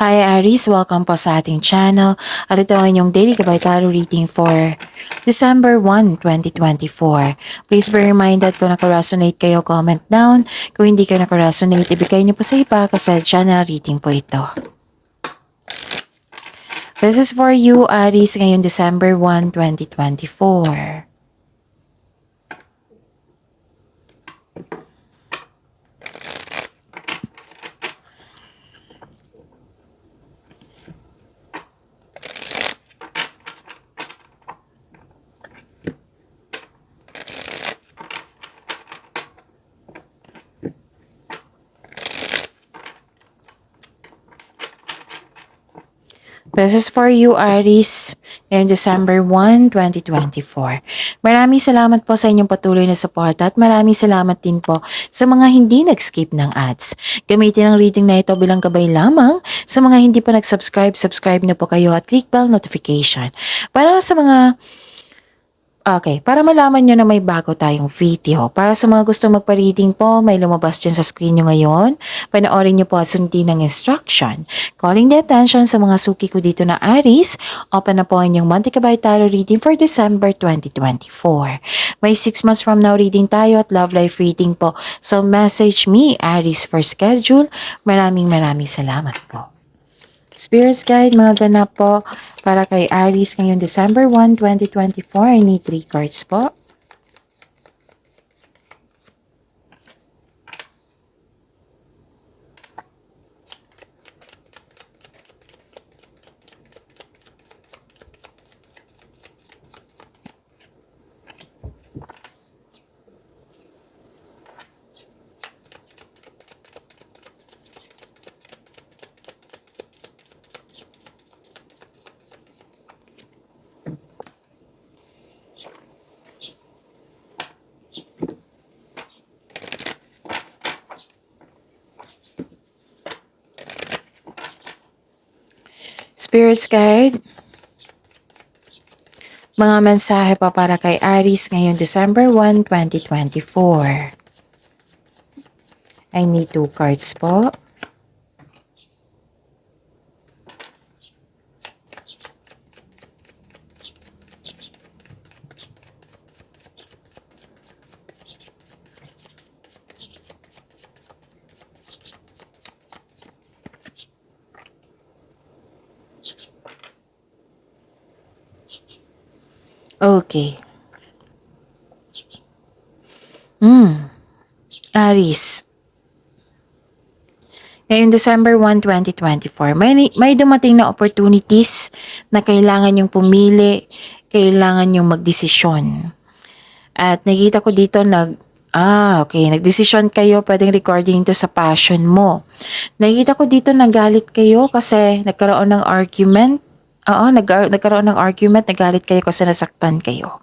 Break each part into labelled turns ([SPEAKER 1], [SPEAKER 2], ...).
[SPEAKER 1] Hi Aries, welcome po sa ating channel. At ito ang inyong daily gabay tarot reading for December 1, 2024. Please be reminded kung nakaresonate kayo, comment down. Kung hindi kayo nakaresonate, ibigay niyo po sa iba kasi channel reading po ito. This is for you Aries ngayong December 1, 2024. This is for you, Aries, ngayong December 1, 2024. Maraming salamat po sa inyong patuloy na suporta at maraming salamat din po sa mga hindi nag-skip ng ads. Gamitin ang reading na ito bilang gabay lamang. Sa mga hindi pa nag-subscribe, subscribe na po kayo at click bell notification. Para sa mga para malaman nyo na may bago tayong video. Para sa mga gusto magpa-reading po, may lumabas dyan sa screen nyo ngayon. Panoorin nyo po at sundin ng instruction. Calling the attention sa mga suki ko dito na Aries, open na po ang inyong monthly gabay tarot reading for December 2024. May 6 months from now reading tayo at love life reading po. So message me, Aries, for schedule. Maraming salamat po. Spirits Guide, mga ganap po para kay Aries ngayong December 1, 2024. I need 3 cards po. Spirits Guide, mga mensahe pa para kay Aries ngayong December 1, 2024. I need 2 cards po. Okay. Aries. Ngayong December 1, 2024, may dumating na opportunities na kailangan yung pumili, kailangan yung magdesisyon. At nakita ko dito nagdesisyon kayo, pwedeng recording to sa passion mo. Nakita ko dito nagalit kayo kasi nagkaroon ng argument. Nagkaroon ng argument, nagalit kayo kasi nasaktan kayo.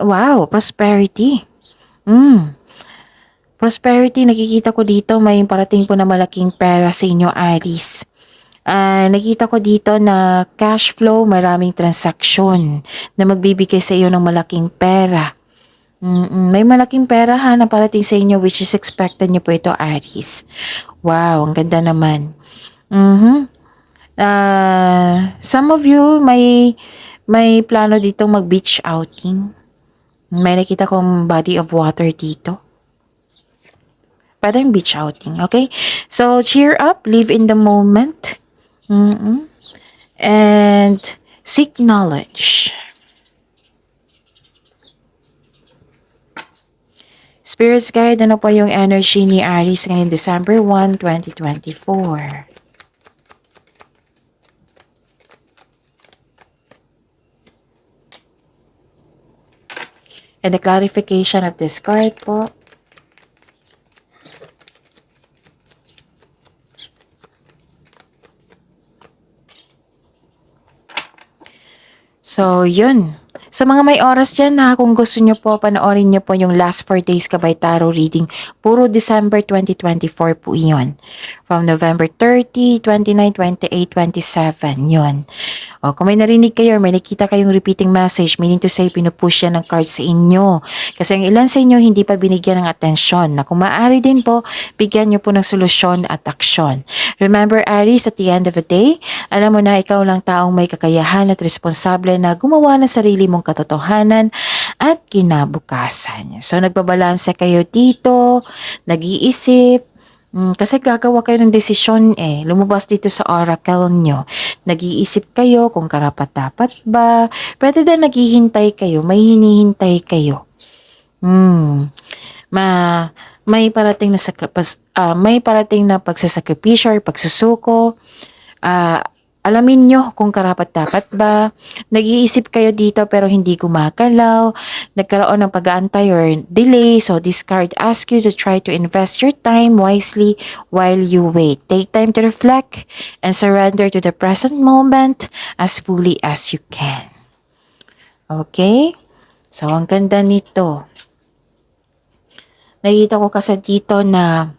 [SPEAKER 1] Wow, prosperity. Prosperity, nakikita ko dito may parating po na malaking pera sa inyo, Aries. Nakita ko dito na cash flow, maraming transaksyon na magbibigay sa iyo ng malaking pera. May malaking pera na parating sa inyo which is expected nyo po ito, Aries. Wow, ang ganda naman. Some of you may plano dito mag-beach outing. May nakita kong body of water dito. Pwedeng beach outing, okay? So, cheer up, live in the moment. And seek knowledge. Spirits Guide, ano po yung energy ni Aries ngayong December 1, 2024? And the clarification of this card po. So, yun. Sa mga may oras dyan kung gusto nyo po, panoorin nyo po yung last 4 days gabay tarot reading. Puro December 2024 po iyon. from November 30, 29, 28, 27. Yun. O, kung may narinig kayo or may nakita kayong repeating message, meaning to say, pinupush yan ng card sa inyo. Kasi ang ilan sa inyo hindi pa binigyan ng atensyon na kung maaari din po, bigyan nyo po ng solusyon at aksyon. Remember, Aries, at the end of the day, alam mo na ikaw lang taong may kakayahan at responsable na gumawa ng sarili mong katotohanan at kinabukasan. So, nagbabalanse kayo dito, nag-iisip, kasi gagawa kayo ng desisyon lumabas dito sa oracle nyo. Nag-iisip kayo kung karapat-dapat ba. Pwede din naghihintay kayo, may hinihintay kayo. Ma may parating na may parating na pagsasakripisyo or pagsusuko. Alamin nyo kung karapat-dapat ba. Nag-iisip kayo dito pero hindi gumagalaw. Nagkaroon ng pag-aantay or delay. So this card asks you to try to invest your time wisely while you wait. Take time to reflect and surrender to the present moment as fully as you can. Okay? So ang ganda nito. Nakita ko kasi dito na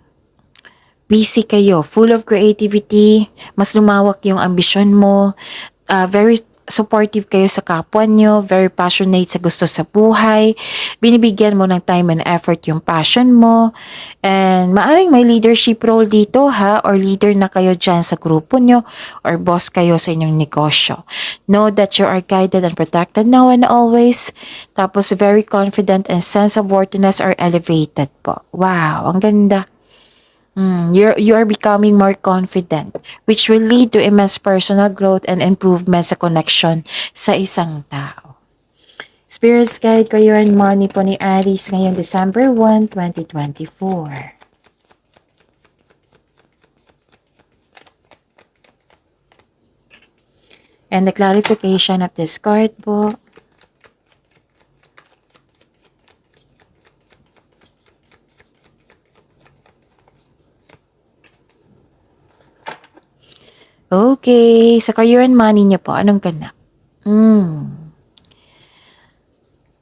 [SPEAKER 1] busy kayo, full of creativity, mas lumawak yung ambisyon mo, very supportive kayo sa kapwa nyo, very passionate sa gusto sa buhay, binibigyan mo ng time and effort yung passion mo, and maaring may leadership role dito or leader na kayo dyan sa grupo nyo, or boss kayo sa inyong negosyo. Know that you are guided and protected now and always, tapos very confident and sense of worthiness are elevated po. Wow, ang ganda. You are becoming more confident, which will lead to immense personal growth and improvement sa connection sa isang tao. Spirit's Guide, Career and Money po ni Aries ngayong December 1, 2024. And the clarification of this card po. Okay, sa career and money niyo po, anong ganap?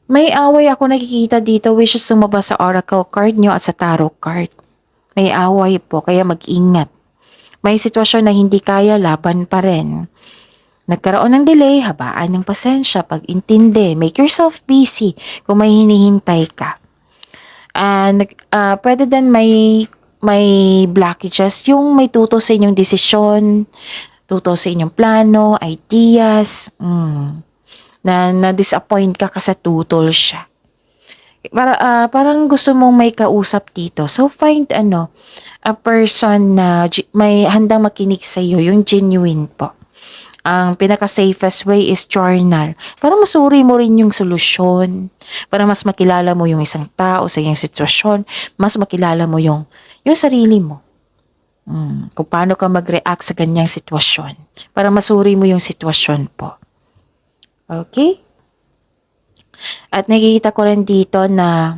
[SPEAKER 1] May away ako nakikita dito which is sumabas sa oracle card niyo at sa tarot card. May away po, kaya mag-ingat. May sitwasyon na hindi kaya, laban pa rin. Nagkaroon ng delay, habaan ng pasensya, pag-intindi, make yourself busy kung may hinihintay ka. Pwede din may blockages, yung may tuto sa inyong desisyon, tuto sa inyong plano, ideas, na-disappoint ka kasi tutol siya. Parang gusto mong may kausap dito. So find a person na may handang makinig sa iyo, yung genuine po. Ang pinaka-safest way is journal. Para masuri mo rin yung solusyon. Para mas makilala mo yung isang tao sa iyong sitwasyon. Mas makilala mo yung sarili mo. Kung paano ka mag-react sa ganyang sitwasyon. Para masuri mo yung sitwasyon po. Okay? At nakikita ko rin dito na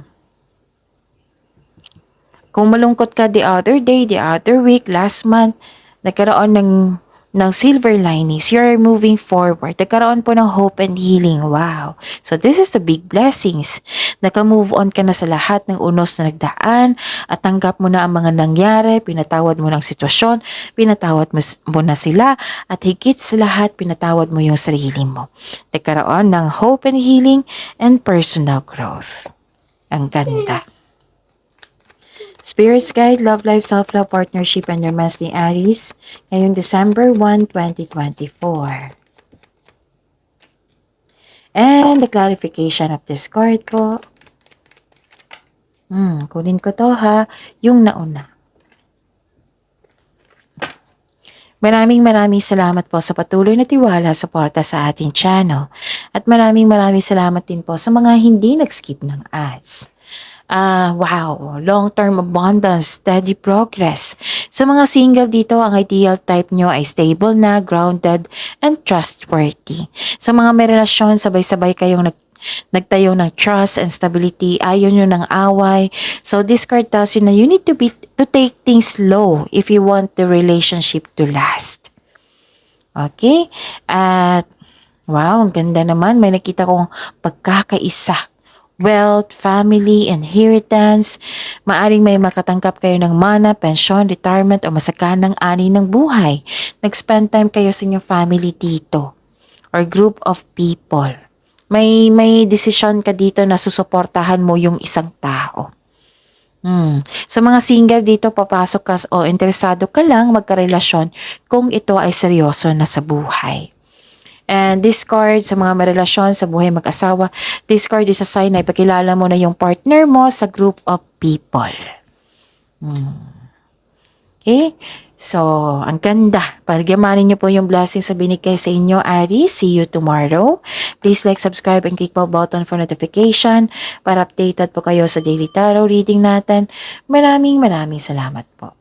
[SPEAKER 1] kung malungkot ka the other day, the other week, last month, nagkaroon ng silver linings. You're moving forward. Nagkaroon po ng hope and healing. Wow. So this is the big blessings. Naka-move on ka na sa lahat ng unos na nagdaan at tanggap mo na ang mga nangyari, pinatawad mo ng sitwasyon, pinatawad mo na sila at higit sa lahat, pinatawad mo yung sarili mo. Nagkaroon ng hope and healing and personal growth. Ang ganda. Spirit's Guide, Love Life, Self-Love, Partnership, and Romance ni Aries ngayong December 1, 2024. And the clarification of this card po. Kunin ko to yung nauna. Maraming salamat po sa patuloy na tiwala suporta sa ating channel. At maraming salamat din po sa mga hindi nag-skip ng ads. Wow, long-term abundance, steady progress. Sa mga single dito, ang ideal type nyo ay stable na, grounded, and trustworthy. Sa mga may relasyon, sabay-sabay kayong nagtayo ng trust and stability, ayaw nyo ng away. So this card tells you na you need to take things slow if you want the relationship to last. Okay? At wow, ang ganda naman. May nakita kong pagkakaisa. wealth, family, inheritance. Maaring may makatanggap kayo ng mana, pensyon, retirement o masaganang ani ng buhay. Nag-spend time kayo sa inyong family dito or group of people. May desisyon ka dito na susuportahan mo yung isang tao. Sa mga single dito, papasok ka o interesado ka lang magkarelasyon kung ito ay seryoso na sa buhay. And this card sa mga marelasyon sa buhay mag-asawa, this card is a sign na ipakilala mo na yung partner mo sa group of people. Okay? So, ang ganda. Pagyamanin niyo po yung blessings sa binigay sa inyo, Aries. See you tomorrow. Please like, subscribe, and click bell button for notification para updated po kayo sa daily tarot reading natin. Maraming salamat po.